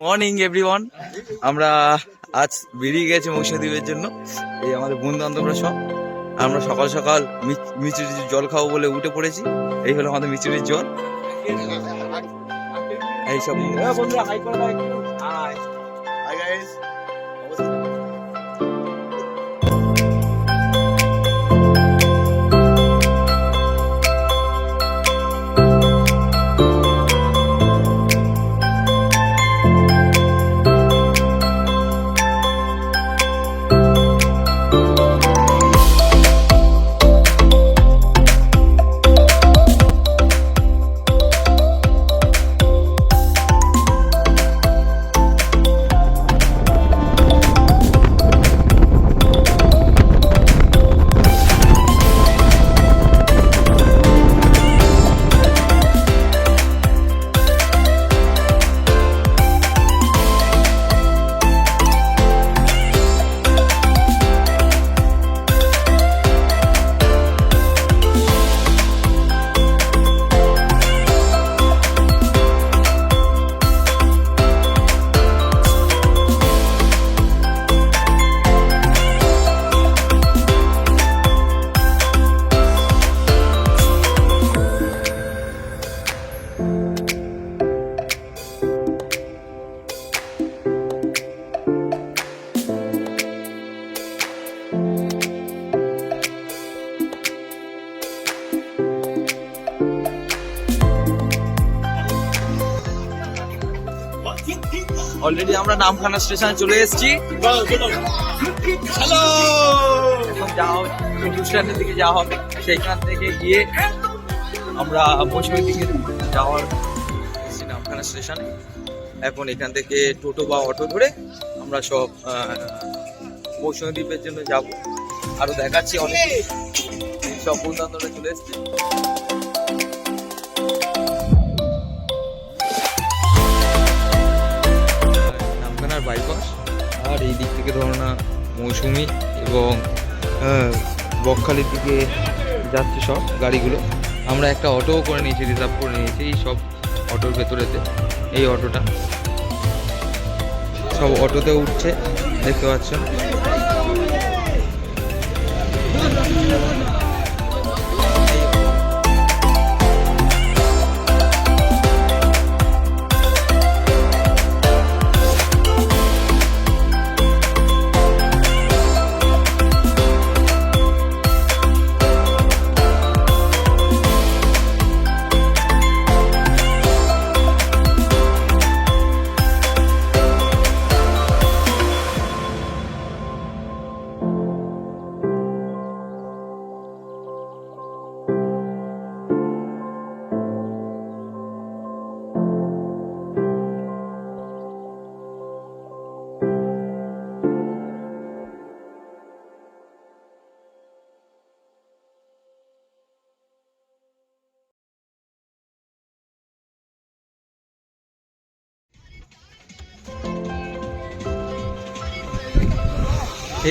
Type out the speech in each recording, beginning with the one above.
Morning everyone. আমরা আজ বেরিয়ে গেছি মৌসুমীদ্বীপের জন্য। এই আমাদের বন্ধু বান্ধবরা সব আমরা সকাল সকাল মিচুরির জল খাবো বলে উঠে পড়েছি। এই হলো আমাদের মিচুরির জল। এইসব বন্ধুরা হাই করে দাও একটু। High hi guys. অলরেডি আমরা নামখানা স্টেশনে চলে এসেছি। হ্যালো, এখন যাওয়া স্ট্যান্ডের দিকে যাওয়া হবে। সেইখান থেকে গিয়ে আমরা মৌসুমীর দিকে যাওয়ার নামখানা স্টেশনে। এখন এখান থেকে টোটো বা অটো ধরে আমরা সব মৌসুমীদ্বীপের জন্য যাব। আরো দেখাচ্ছি অনেক সব বন্ধু বান্ধবরা চলে এসছে। বাইপাস আর এই দিক থেকে ধরো না মৌসুমী এবং বকখালির দিকে যাচ্ছে সব গাড়িগুলো। আমরা একটা অটোও করে নিয়েছি, রিজার্ভ করে নিয়েছি এই সব অটোর ভেতরেতে। এই অটোটা সব অটোতে উঠছে, দেখতে পাচ্ছেন।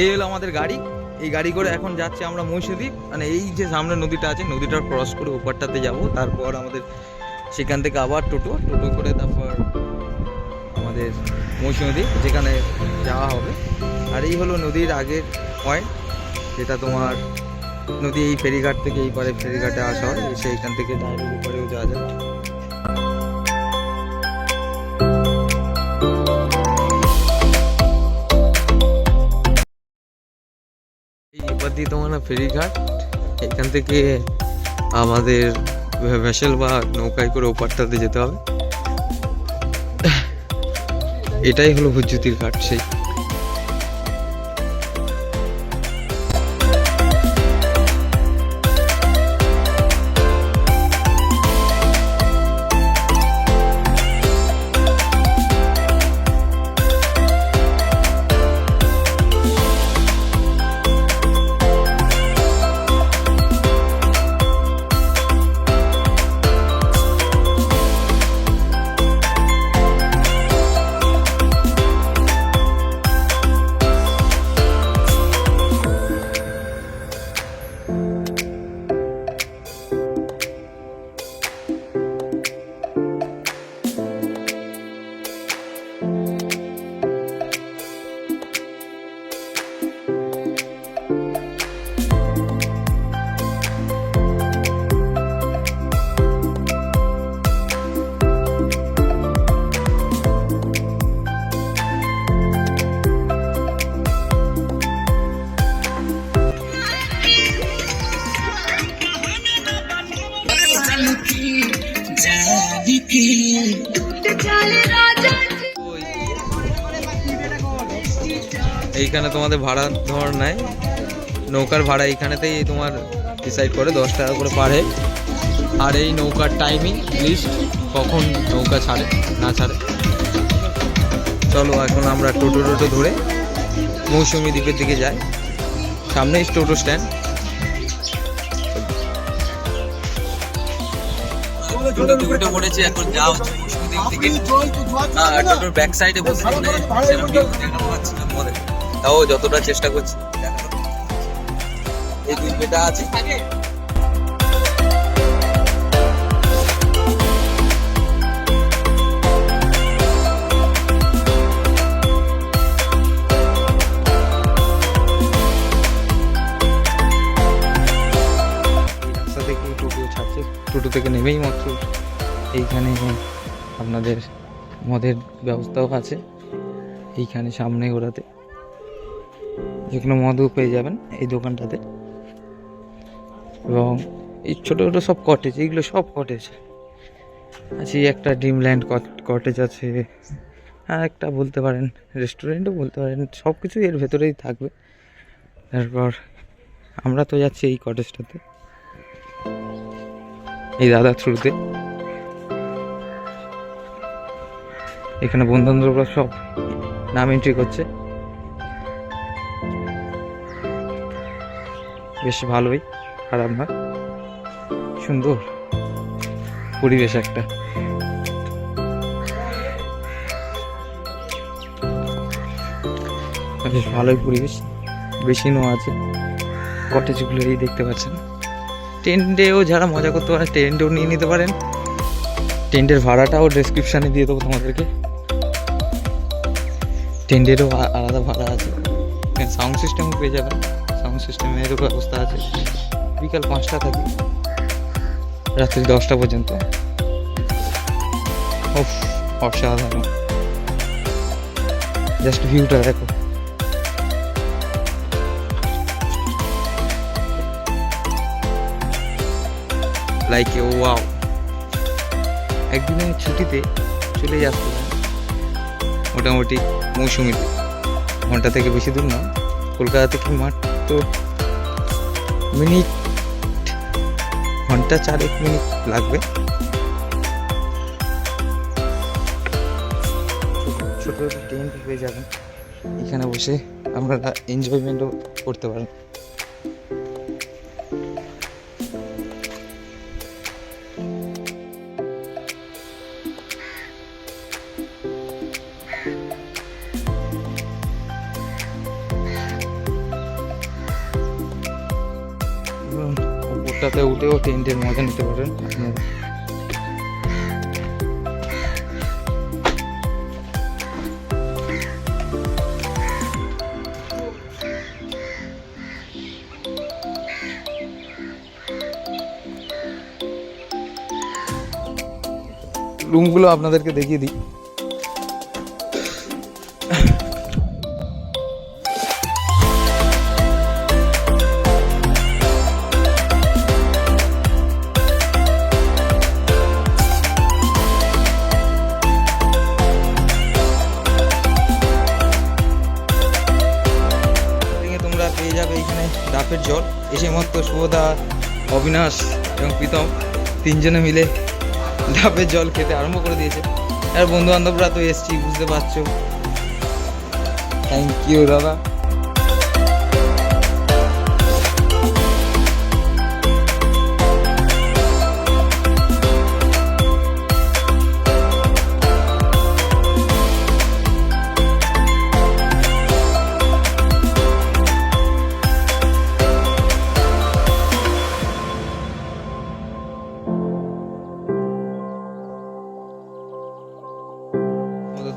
এই হলো আমাদের গাড়ি। এই গাড়ি করে এখন যাচ্ছে আমরা মৌসুমীদ্বীপ। মানে এই যে সামনে নদীটা আছে, নদীটা ক্রস করে ওপারটাতে যাব। তারপর আমাদের সেখান থেকে আবার টোটো করে তারপর আমাদের মৌসুমীদ্বীপ যেখানে যাওয়া হবে। আর এই হলো নদীর আগের পয়েন্ট, যেটা তোমার নদী এই ফেরিঘাট থেকে এই পারে ফেরিঘাটে আসা হয়। সেইখান থেকে ডাইরেক্ট উপরেও যাওয়া যায়। তোমার না ফেরিঘাট, এখান থেকে আমাদের ভেসেল বা নৌকায় করে ওপারটাতে যেতে হবে। এটাই হলো হুজ্জুতির ঘাট। সেই এইখানে তোমাদের ভাড়া ধর নেয়, নৌকার ভাড়া এইখানেতেই তোমার ডিসাইড করে 10 টাকা করে পার হেড। আর এই নৌকার টাইমিং লিস্ট, কখন নৌকা ছাড়ে না ছাড়ে। চলো এখন আমরা টোটো ধরে মৌসুমী দ্বীপের দিকে যাই, সামনেই টোটো স্ট্যান্ড। উঠে পড়েছি, এখন যা হচ্ছে মৌসুমী দ্বীপ থেকে টোটোর ব্যাক সাইডে বসে সেরকম দেখাতে পাচ্ছিলাম আমাদের, তাও যতটা চেষ্টা করছি। এই দুই বেটা আছে, টোটো থেকে নেমেই মাত্র এইখানে আপনাদের মদের ব্যবস্থাও আছে, এইখানে সামনে ওরাতে যেখানে মদও পেয়ে যাবেন এই দোকানটাতে। এবং এই ছোটো ছোটো সব কটেজ, এইগুলো সব কটেজ আছে। একটা ড্রিমল্যান্ড কটেজ আছে, আর একটা বলতে পারেন রেস্টুরেন্টও বলতে পারেন, সব কিছু এর ভেতরেই থাকবে। তারপর আমরা তো যাচ্ছি এই কটেজটাতে, এই দাদার থ্রুতে। এখানে বন্ধুবান্ধবরা সব নাম এন্ট্রি করছে, বেশ ভালোই, খারাপ না, সুন্দর পরিবেশ একটা। বেশ ভালোই পরিবেশ, বেশিনও আছে কটেজগুলো, এই দেখতে পাচ্ছেন। টেন্টেও যারা মজা করতে পারেন টেন্টেও নিয়ে নিতে পারেন, টেন্টের ভাড়াটাও ডেসক্রিপশানে দিয়ে দেবো তোমাদেরকে। টেন্টেরও আলাদা ভাড়া আছে, সাউন্ড সিস্টেমও পেয়ে যাবেন, সাউন্ড সিস্টেমেরও ব্যবস্থা আছে। বিকাল 5টা থাকি, রাত্রি 10টা পর্যন্ত। অসাধারণ, জাস্ট ভিউটা দেখো। লাইক ওয়াও, একদিনের ছুটিতে চলে আসতে পারেন মোটামুটি মৌসুমীতে। ঘন্টা থেকে বেশি দূর না, কলকাতা থেকে মাত্র ঘন্টা 4 লাগবে। ছোট ছোট টেন্ট হয়ে যাবেন, এখানে বসে আপনারা এনজয়মেন্টও করতে পারেন। উপরটাতে উঠেও টেন্টের মজা নিতে পারেন আপনারা। রুমগুলো আপনাদেরকে দেখিয়ে দিই। তোমরা পেয়ে যাবে এখানে ডাবের জল। এসে মাত্র শুভদা, অবিনাশ এবং প্রীতম তিনজনে মিলে ডাবের জল খেতে আরম্ভ করে দিয়েছে। আর বন্ধু বান্ধবরা তো এসছি, বুঝতে পারছো। থ্যাংক ইউ দাদা।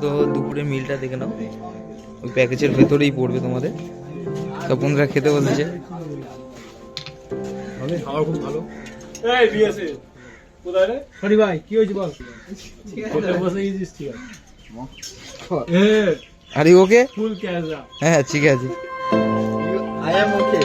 তো দুপুরে মিলটা দেখে নাও, ওই প্যাকেজের ভেতরেই পড়বে তোমাদের। তো বন্ধুরা খেতে বলছে, খাবার খুব ভালো। ভাই কি হয়েছে বল? আরে ওকে, ফুল ক্যামেরা। হ্যাঁ ঠিক আছে, আই এম ওকে।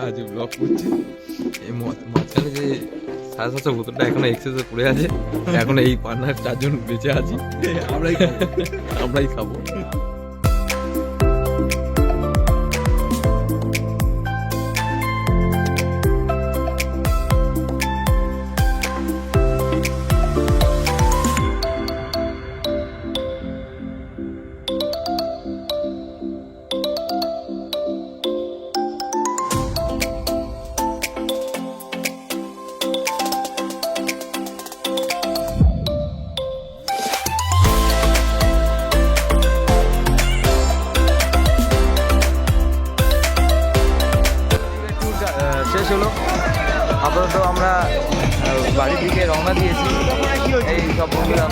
আজ ব্লগ করছি। এই মাঝখানে যে 750 বোতলটা এখনো এক্সেসে পড়ে আছে, এখন এই পার্টনার 4 জন বেঁচে আছি, আমরাই খাবো। শেষ হলো, আপাতত আমরা বাড়ির দিকে রওনা দিয়েছি। এই সব বন্ধুরা